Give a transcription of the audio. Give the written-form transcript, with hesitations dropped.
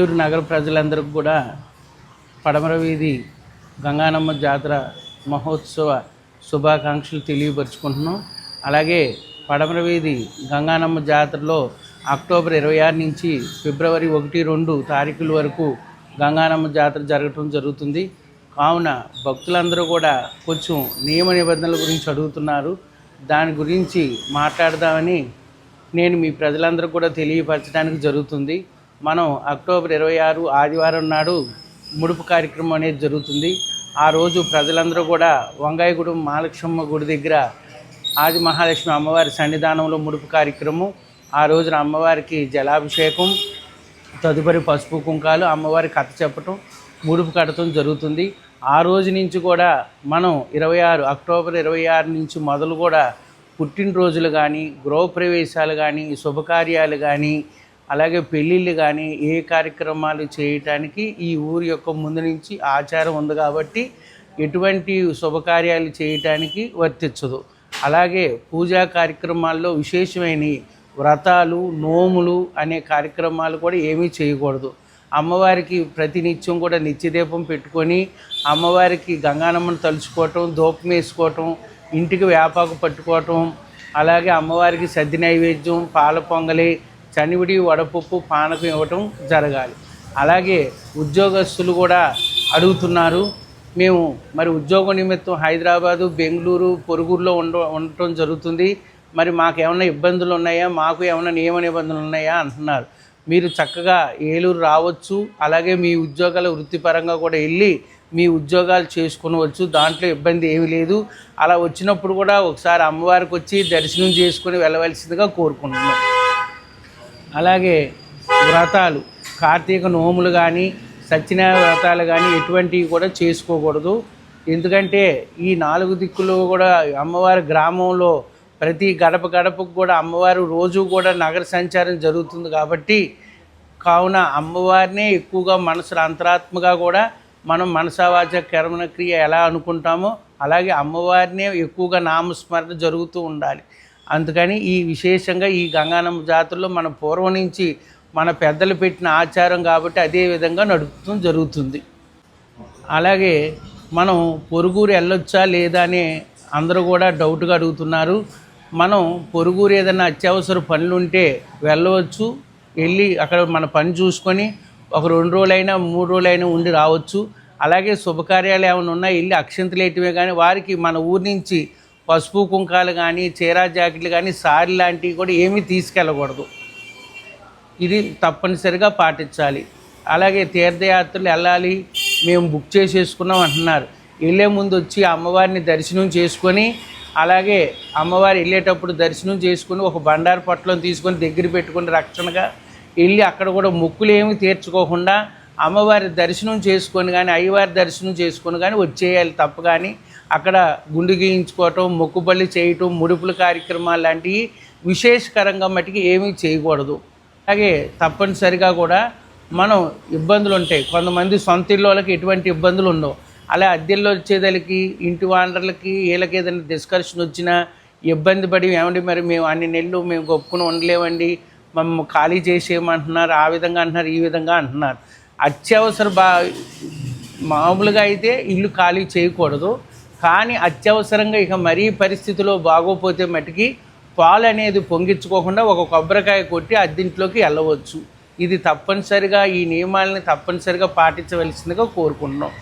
ఏలూరు నగర ప్రజలందరికీ కూడా పడమర వీధి గంగానమ్మ జాతర మహోత్సవ శుభాకాంక్షలు తెలియపరుచుకుంటున్నాం. అలాగే పడమర వీధి గంగానమ్మ జాతరలో అక్టోబర్ 26 నుంచి ఫిబ్రవరి 1-2 తారీఖుల వరకు గంగానమ్మ జాతర జరగటం జరుగుతుంది. కావున భక్తులందరూ కూడా కొంచెం నియమ నిబంధనల గురించి అడుగుతున్నారు. దాని గురించి మాట్లాడదామని నేను మీ ప్రజలందరూ కూడా తెలియపరచడానికి జరుగుతుంది. మనం అక్టోబర్ 26 ఆదివారం నాడు ముడుపు కార్యక్రమం అనేది జరుగుతుంది. ఆ రోజు ప్రజలందరూ కూడా వంగాయగూడెం మహాలక్ష్మమ్మ గుడి దగ్గర ఆది మహాలక్ష్మి అమ్మవారి సన్నిధానంలో ముడుపు కార్యక్రమం. ఆ రోజున అమ్మవారికి జలాభిషేకం, తదుపరి పసుపు కుంకాలు, అమ్మవారి కథ చెప్పటం, ముడుపు కట్టడం జరుగుతుంది. ఆ రోజు నుంచి కూడా మనం అక్టోబర్ 26 నుంచి మొదలు కూడా పుట్టినరోజులు కానీ, గృహప్రవేశాలు కానీ, శుభకార్యాలు కానీ, అలాగే పెళ్ళిళ్ళు కానీ ఏ కార్యక్రమాలు చేయటానికి ఈ ఊరి యొక్క ముందు నుంచి ఆచారం ఉంది కాబట్టి ఎటువంటి శుభకార్యాలు చేయటానికి వర్తించదు. అలాగే పూజా కార్యక్రమాల్లో విశేషమైన వ్రతాలు, నోములు అనే కార్యక్రమాలు కూడా ఏమీ చేయకూడదు. అమ్మవారికి ప్రతినిత్యం కూడా నిత్యదీపం పెట్టుకొని అమ్మవారికి గంగానమ్మను తలుచుకోవటం, ధూపం వేసుకోవటం, ఇంటికి వేపాకు పట్టుకోవటం, అలాగే అమ్మవారికి సద్ది నైవేద్యం, పాల పొంగలి, చనివిడి, వడపప్పు, పానకం ఇవ్వటం జరగాలి. అలాగే ఉద్యోగస్తులు కూడా అడుగుతున్నారు. మేము మరి ఉద్యోగ నిమిత్తం హైదరాబాదు, బెంగళూరు, పొరుగురులో ఉండటం జరుగుతుంది. మరి మాకేమైనా ఇబ్బందులు ఉన్నాయా, మాకు ఏమైనా నియమ నిబంధనలు ఉన్నాయా అంటున్నారు. మీరు చక్కగా ఏలూరు రావచ్చు. అలాగే మీ ఉద్యోగాల వృత్తిపరంగా కూడా వెళ్ళి మీ ఉద్యోగాలు చేసుకునవచ్చు. దాంట్లో ఇబ్బంది ఏమీ లేదు. అలా వచ్చినప్పుడు కూడా ఒకసారి అమ్మవారికి వచ్చి దర్శనం చేసుకుని వెళ్ళవలసిందిగా కోరుకుంటున్నాం. అలాగే వ్రతాలు, కార్తీక నోములు కానీ, సత్యనారాయణ వ్రతాలు కానీ ఎటువంటివి కూడా చేసుకోకూడదు. ఎందుకంటే ఈ 4 దిక్కులు కూడా అమ్మవారి గ్రామంలో ప్రతి గడప గడపకు కూడా అమ్మవారు రోజు కూడా నగర సంచారం జరుగుతుంది కాబట్టి కావున అమ్మవారినే ఎక్కువగా మనసులో అంతరాత్మగా కూడా మనం మనసావాచ కర్మణ క్రియ ఎలా అనుకుంటామో అలాగే అమ్మవారినే ఎక్కువగా నామస్మరణ జరుగుతూ ఉండాలి. అందుకని ఈ విశేషంగా ఈ గంగానమ్మ జాతరలో మన పూర్వం నుంచి మన పెద్దలు పెట్టిన ఆచారం కాబట్టి అదే విధంగా నడుపుతూ జరుగుతుంది. అలాగే మనం పొరుగురు వెళ్ళొచ్చా లేదా అని అందరూ కూడా డౌట్గా అడుగుతున్నారు. మనం పొరుగురు ఏదైనా అత్యవసర పనులు ఉంటే వెళ్ళవచ్చు. వెళ్ళి అక్కడ మన పని చూసుకొని ఒక 2 రోజులైనా 3 రోజులైనా ఉండి రావచ్చు. అలాగే శుభకార్యాలు ఏమైనా ఉన్నా వెళ్ళి అక్షంతలు వేయటమే కానీ వారికి మన ఊరి నుంచి పసుపు కుంకాలు కానీ, చీరా జాకెట్లు కానీ, సారీ లాంటివి కూడా ఏమీ తీసుకెళ్ళకూడదు. ఇది తప్పనిసరిగా పాటించాలి. అలాగే తీర్థయాత్రలు వెళ్ళాలి, మేము బుక్ చేసేసుకున్నాం అంటున్నారు. వెళ్ళే ముందు వచ్చి అమ్మవారిని దర్శనం చేసుకొని అలాగే అమ్మవారు వెళ్ళేటప్పుడు దర్శనం చేసుకుని ఒక బండారు పొట్లం తీసుకొని దగ్గర పెట్టుకుని రక్షణగా వెళ్ళి అక్కడ కూడా మొక్కులు ఏమి తీర్చుకోకుండా అమ్మవారి దర్శనం చేసుకొని కానీ, అయ్యవారి దర్శనం చేసుకొని కానీ వచ్చేయాలి తప్ప. కానీ అక్కడ గుండు గీయించుకోవటం, మొక్కుబళ్ళు చేయటం, ముడుపుల కార్యక్రమాలు లాంటివి విశేషకరంగా మటుకు ఏమీ చేయకూడదు. అలాగే తప్పనిసరిగా కూడా మనం ఇబ్బందులు ఉంటాయి. కొంతమంది సొంత ఇళ్ళకి ఎటువంటి ఇబ్బందులు ఉండవు. అలా అద్దెల్లో వచ్చేదానికి ఇంటి వాండర్లకి వీళ్ళకి ఏదైనా డిస్కషన్ వచ్చినా ఇబ్బంది పడి ఏమండి మరి మేము అన్ని నెలలు మేము గొప్పుకుని ఉండలేమండి, మమ్మల్ని ఖాళీ చేసేయమంటున్నారు, ఆ విధంగా అంటున్నారు, ఈ విధంగా అంటున్నారు. అత్యవసర మామూలుగా అయితే ఇల్లు ఖాళీ చేయకూడదు. కానీ అత్యవసరంగా ఇక మరీ పరిస్థితిలో బాగోపోతే మటుకి పాలు అనేది పొంగించుకోకుండా ఒక కొబ్బరికాయ కొట్టి అద్దింట్లోకి వెళ్ళవచ్చు. ఇది తప్పనిసరిగా ఈ నియమాలని తప్పనిసరిగా పాటించవలసిందిగా కోరుకుంటున్నాం.